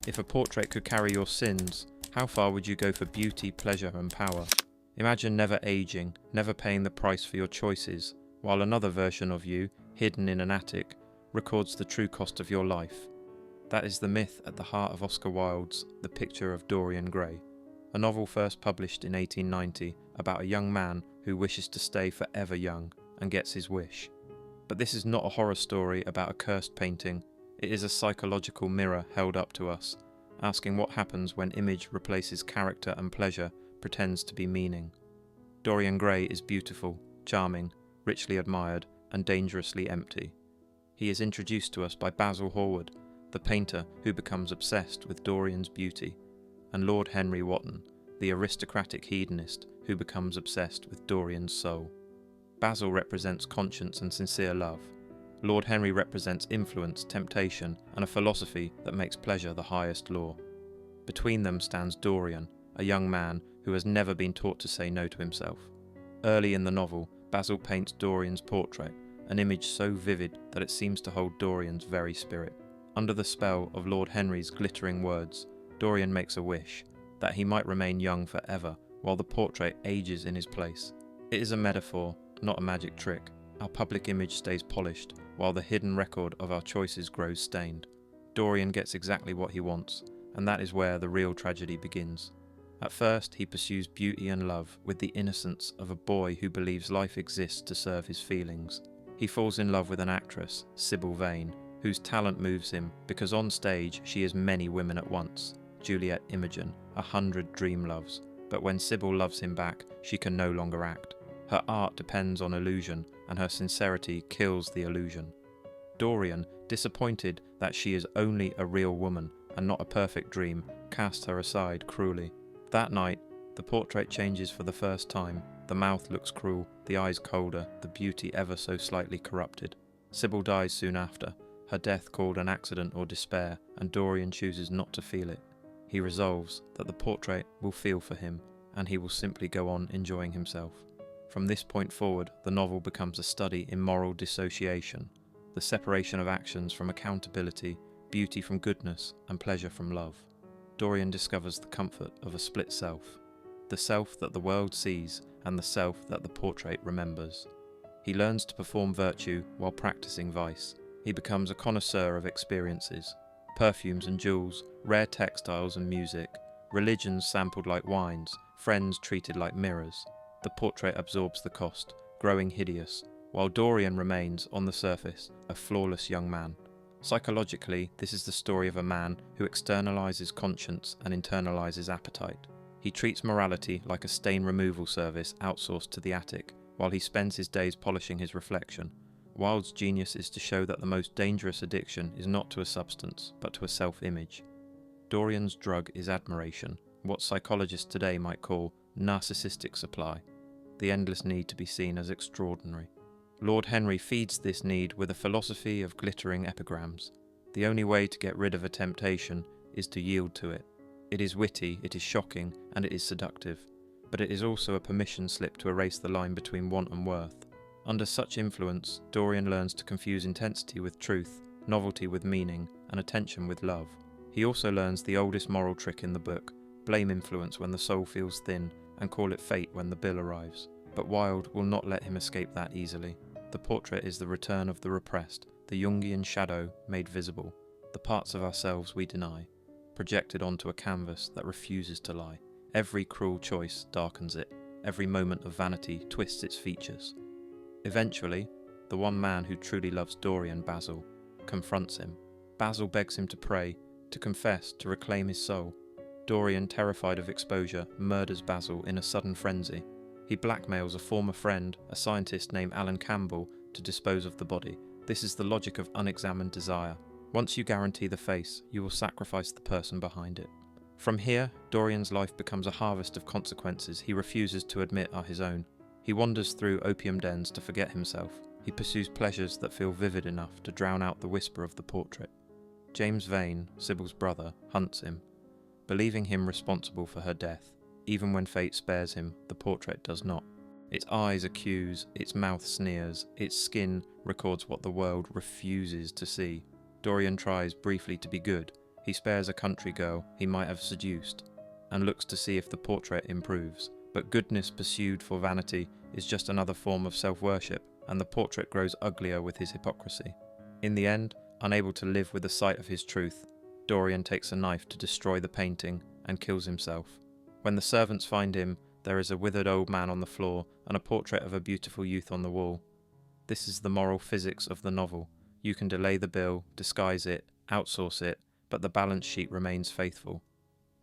If a portrait could carry your sins, how far would you go for beauty, pleasure, and power? Imagine never aging, never paying the price for your choices, while another version of you, hidden in an attic, records the true cost of your life. That is the myth at the heart of Oscar Wilde's The Picture of Dorian Gray, a novel first published in 1890 about a young man who wishes to stay forever young and gets his wish. But this is not a horror story about a cursed painting. It is a psychological mirror held up to us, asking what happens when image replaces character and pleasure pretends to be meaning. Dorian Gray is beautiful, charming, richly admired, and dangerously empty. He is introduced to us by Basil Hallward, the painter who becomes obsessed with Dorian's beauty, and Lord Henry Wotton, the aristocratic hedonist who becomes obsessed with Dorian's soul. Basil represents conscience and sincere love. Lord Henry represents influence, temptation, and a philosophy that makes pleasure the highest law. Between them stands Dorian, a young man who has never been taught to say no to himself. Early in the novel, Basil paints Dorian's portrait, an image so vivid that it seems to hold Dorian's very spirit. Under the spell of Lord Henry's glittering words, Dorian makes a wish, that he might remain young forever while the portrait ages in his place. It is a metaphor, not a magic trick. Our public image stays polished, while the hidden record of our choices grows stained. Dorian gets exactly what he wants, and that is where the real tragedy begins. At first, he pursues beauty and love with the innocence of a boy who believes life exists to serve his feelings. He falls in love with an actress, Sybil Vane, whose talent moves him because on stage she is many women at once. Juliet Imogen, 100 dream loves, but when Sybil loves him back, she can no longer act. Her art depends on illusion, and her sincerity kills the illusion. Dorian, disappointed that she is only a real woman and not a perfect dream, casts her aside cruelly. That night, the portrait changes for the first time. The mouth looks cruel, the eyes colder, the beauty ever so slightly corrupted. Sybil dies soon after, her death called an accident or despair, and Dorian chooses not to feel it. He resolves that the portrait will feel for him, and he will simply go on enjoying himself. From this point forward, the novel becomes a study in moral dissociation, the separation of actions from accountability, beauty from goodness, and pleasure from love. Dorian discovers the comfort of a split self, the self that the world sees and the self that the portrait remembers. He learns to perform virtue while practicing vice. He becomes a connoisseur of experiences, perfumes and jewels, rare textiles and music, religions sampled like wines, friends treated like mirrors. The portrait absorbs the cost, growing hideous, while Dorian remains, on the surface, a flawless young man. Psychologically, this is the story of a man who externalizes conscience and internalizes appetite. He treats morality like a stain removal service outsourced to the attic, while he spends his days polishing his reflection. Wilde's genius is to show that the most dangerous addiction is not to a substance, but to a self-image. Dorian's drug is admiration, what psychologists today might call narcissistic supply, the endless need to be seen as extraordinary. Lord Henry feeds this need with a philosophy of glittering epigrams. The only way to get rid of a temptation is to yield to it. It is witty, it is shocking, and it is seductive, but it is also a permission slip to erase the line between want and worth. Under such influence, Dorian learns to confuse intensity with truth, novelty with meaning, and attention with love. He also learns the oldest moral trick in the book: blame influence when the soul feels thin, and call it fate when the bill arrives. But Wilde will not let him escape that easily. The portrait is the return of the repressed, the Jungian shadow made visible, the parts of ourselves we deny, projected onto a canvas that refuses to lie. Every cruel choice darkens it, every moment of vanity twists its features. Eventually, the one man who truly loves Dorian, Basil, confronts him. Basil begs him to pray, to confess, to reclaim his soul. Dorian, terrified of exposure, murders Basil in a sudden frenzy. He blackmails a former friend, a scientist named Alan Campbell, to dispose of the body. This is the logic of unexamined desire. Once you guarantee the face, you will sacrifice the person behind it. From here, Dorian's life becomes a harvest of consequences he refuses to admit are his own. He wanders through opium dens to forget himself. He pursues pleasures that feel vivid enough to drown out the whisper of the portrait. James Vane, Sybil's brother, hunts him, believing him responsible for her death. Even when fate spares him, the portrait does not. Its eyes accuse, its mouth sneers, its skin records what the world refuses to see. Dorian tries briefly to be good, He spares a country girl he might have seduced, and looks to see if the portrait improves. But goodness pursued for vanity is just another form of self-worship, and the portrait grows uglier with his hypocrisy. In the end, unable to live with the sight of his truth, Dorian takes a knife to destroy the painting and kills himself. When the servants find him, there is a withered old man on the floor and a portrait of a beautiful youth on the wall. This is the moral physics of the novel. You can delay the bill, disguise it, outsource it, but the balance sheet remains faithful.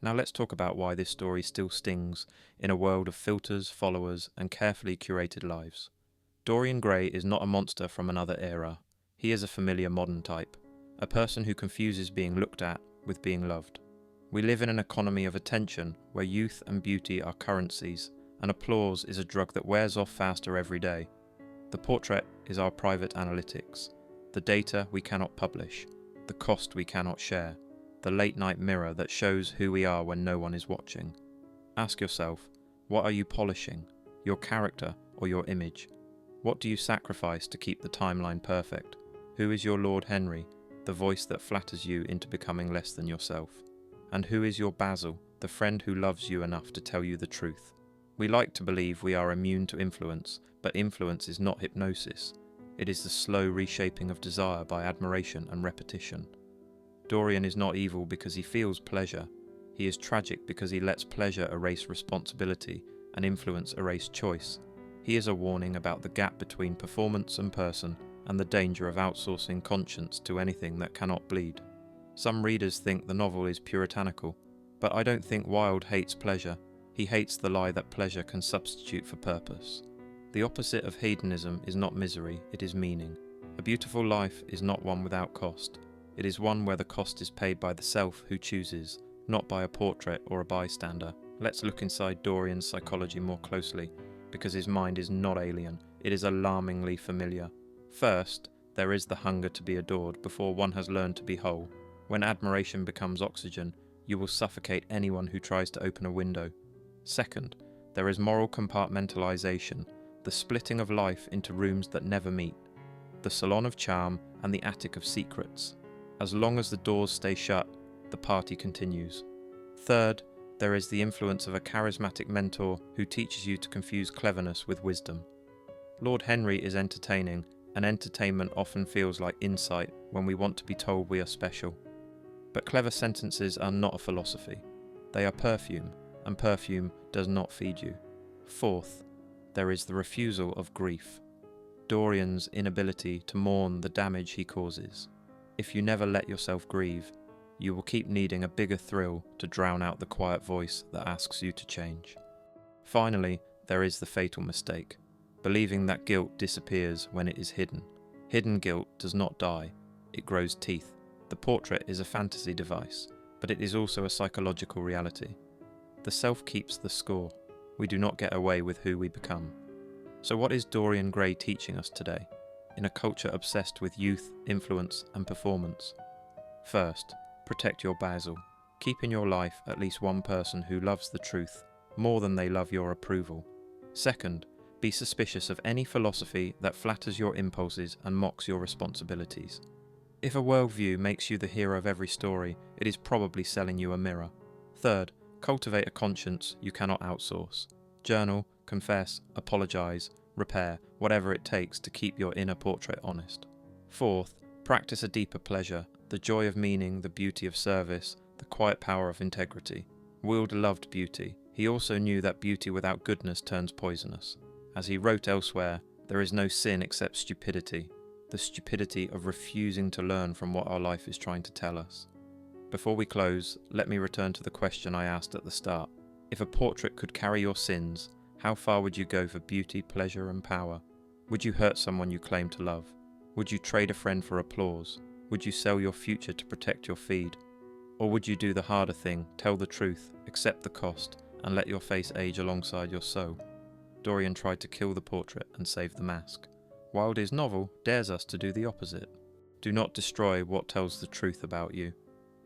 Now let's talk about why this story still stings in a world of filters, followers, and carefully curated lives. Dorian Gray is not a monster from another era. He is a familiar modern type, a person who confuses being looked at with being loved. We live in an economy of attention where youth and beauty are currencies, and applause is a drug that wears off faster every day. The portrait is our private analytics, the data we cannot publish, the cost we cannot share, the late-night mirror that shows who we are when no one is watching. Ask yourself, what are you polishing, your character or your image? What do you sacrifice to keep the timeline perfect? Who is your Lord Henry, the voice that flatters you into becoming less than yourself? And who is your Basil, the friend who loves you enough to tell you the truth? We like to believe we are immune to influence, but influence is not hypnosis. It is the slow reshaping of desire by admiration and repetition. Dorian is not evil because he feels pleasure. He is tragic because he lets pleasure erase responsibility and influence erase choice. He is a warning about the gap between performance and person, and the danger of outsourcing conscience to anything that cannot bleed. Some readers think the novel is puritanical, but I don't think Wilde hates pleasure. He hates the lie that pleasure can substitute for purpose. The opposite of hedonism is not misery, it is meaning. A beautiful life is not one without cost. It is one where the cost is paid by the self who chooses, not by a portrait or a bystander. Let's look inside Dorian's psychology more closely, because his mind is not alien, it is alarmingly familiar. First, there is the hunger to be adored before one has learned to be whole. When admiration becomes oxygen, you will suffocate anyone who tries to open a window. Second, there is moral compartmentalization, the splitting of life into rooms that never meet, the salon of charm and the attic of secrets. As long as the doors stay shut, the party continues. Third, there is the influence of a charismatic mentor who teaches you to confuse cleverness with wisdom. Lord Henry is entertaining, and entertainment often feels like insight when we want to be told we are special. But clever sentences are not a philosophy. They are perfume, and perfume does not feed you. Fourth, there is the refusal of grief. Dorian's inability to mourn the damage he causes. If you never let yourself grieve, you will keep needing a bigger thrill to drown out the quiet voice that asks you to change. Finally, there is the fatal mistake, believing that guilt disappears when it is hidden. Hidden guilt does not die, it grows teeth. The portrait is a fantasy device, but it is also a psychological reality. The self keeps the score. We do not get away with who we become. So what is Dorian Gray teaching us today, in a culture obsessed with youth, influence, and performance? First, protect your Basil. Keep in your life at least one person who loves the truth more than they love your approval. Second, be suspicious of any philosophy that flatters your impulses and mocks your responsibilities. If a worldview makes you the hero of every story, it is probably selling you a mirror. Third, cultivate a conscience you cannot outsource. Journal, confess, apologize, repair, whatever it takes to keep your inner portrait honest. Fourth, practice a deeper pleasure, the joy of meaning, the beauty of service, the quiet power of integrity. Wilde loved beauty. He also knew that beauty without goodness turns poisonous. As he wrote elsewhere, there is no sin except stupidity, the stupidity of refusing to learn from what our life is trying to tell us. Before we close, let me return to the question I asked at the start. If a portrait could carry your sins, how far would you go for beauty, pleasure, and power? Would you hurt someone you claim to love? Would you trade a friend for applause? Would you sell your future to protect your feed? Or would you do the harder thing, tell the truth, accept the cost, and let your face age alongside your soul? Dorian tried to kill the portrait and save the mask. Wilde's novel dares us to do the opposite. Do not destroy what tells the truth about you.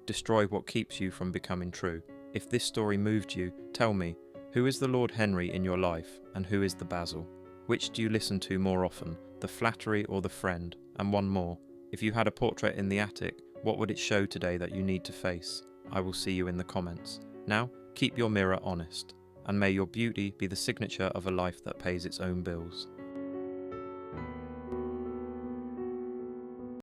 Destroy what keeps you from becoming true. If this story moved you, tell me, who is the Lord Henry in your life, and who is the Basil? Which do you listen to more often, the flattery or the friend? And one more, if you had a portrait in the attic, What would it show today that you need to face? I will see you in the comments. Now, keep your mirror honest, and may your beauty be the signature of a life that pays its own bills.